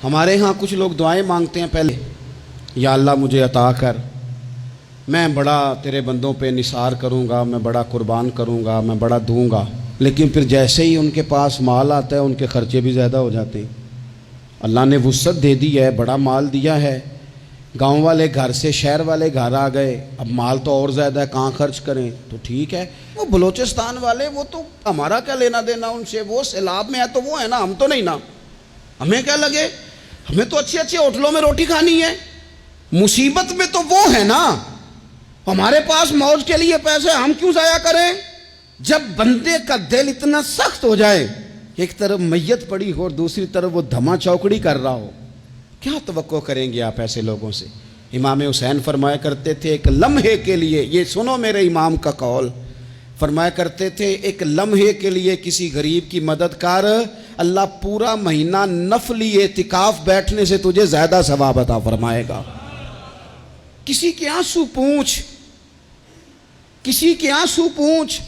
ہمارے ہاں کچھ لوگ دعائیں مانگتے ہیں پہلے، یا اللہ مجھے عطا کر، میں بڑا تیرے بندوں پہ نثار کروں گا، میں بڑا قربان کروں گا، میں بڑا دوں گا، لیکن پھر جیسے ہی ان کے پاس مال آتا ہے ان کے خرچے بھی زیادہ ہو جاتے ہیں۔ اللہ نے وسعت دے دی ہے، بڑا مال دیا ہے، گاؤں والے گھر سے شہر والے گھر آ گئے، اب مال تو اور زیادہ ہے، کہاں خرچ کریں؟ تو ٹھیک ہے، وہ بلوچستان والے وہ تو ہمارا کیا لینا دینا ان سے، وہ سیلاب میں ہے تو وہ ہے نا، ہم تو نہیں نا، ہمیں کیا لگے، ہمیں تو اچھے اچھے ہوٹلوں میں روٹی کھانی ہے، مصیبت میں تو وہ ہے نا، ہمارے پاس موج کے لیے پیسے ہم کیوں ضائع کریں؟ جب بندے کا دل اتنا سخت ہو جائے، ایک طرف میت پڑی ہو اور دوسری طرف وہ دھما چوکڑی کر رہا ہو، کیا توقع کریں گے آپ ایسے لوگوں سے؟ امام حسین فرمایا کرتے تھے ایک لمحے کے لیے، یہ سنو میرے امام کا قول، فرمایا کرتے تھے ایک لمحے کے لیے کسی غریب کی مدد کر، اللہ پورا مہینہ نفلی اعتکاف بیٹھنے سے تجھے زیادہ ثواب عطا فرمائے گا۔ کسی کے آنسو پوچھ، کسی کے آنسو پوچھ،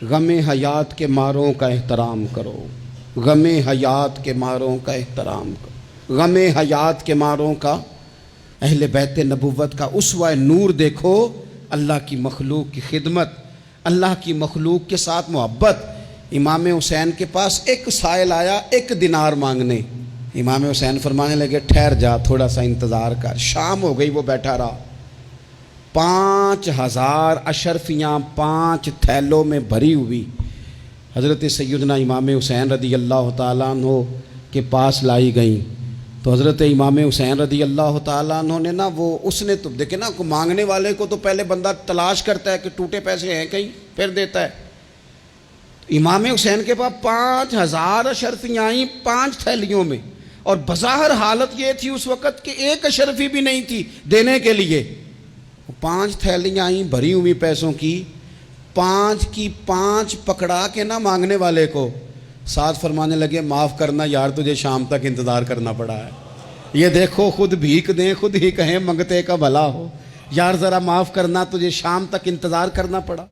غم حیات کے ماروں کا احترام کرو، غم حیات کے ماروں کا احترام کرو، غم حیات کے ماروں کا، اہل بیت نبوت کا اسوہ نور دیکھو، اللہ کی مخلوق کی خدمت، اللہ کی مخلوق کے ساتھ محبت۔ امام حسین کے پاس ایک سائل آیا 1 دینار مانگنے، امام حسین فرمانے لگے ٹھہر جا، تھوڑا سا انتظار کر۔ شام ہو گئی، وہ بیٹھا رہا، 5000 اشرفیاں 5 تھیلوں میں بھری ہوئی حضرت سیدنا امام حسین رضی اللہ تعالیٰ عنہ کے پاس لائی گئیں، تو حضرت امام حسین رضی اللہ تعالیٰ عنہ نے نا وہ اس نے تو دیکھے نا، مانگنے والے کو تو پہلے بندہ تلاش کرتا ہے کہ ٹوٹے پیسے ہیں کہیں، پھر دیتا ہے۔ امام حسین کے پاس 5000 اشرفیاں آئیں 5 تھیلیوں میں، اور بظاہر حالت یہ تھی اس وقت کہ 1 اشرفی بھی نہیں تھی دینے کے لیے، 5 تھیلیاں آئیں بھری ہوئی پیسوں کی، 5 کی 5 پکڑا کے نہ مانگنے والے کو، ساتھ فرمانے لگے معاف کرنا یار، تجھے شام تک انتظار کرنا پڑا ہے، یہ دیکھو خود بھیک دیں خود ہی کہیں منگتے کا بھلا ہو، یار ذرا معاف کرنا، تجھے شام تک انتظار کرنا پڑا۔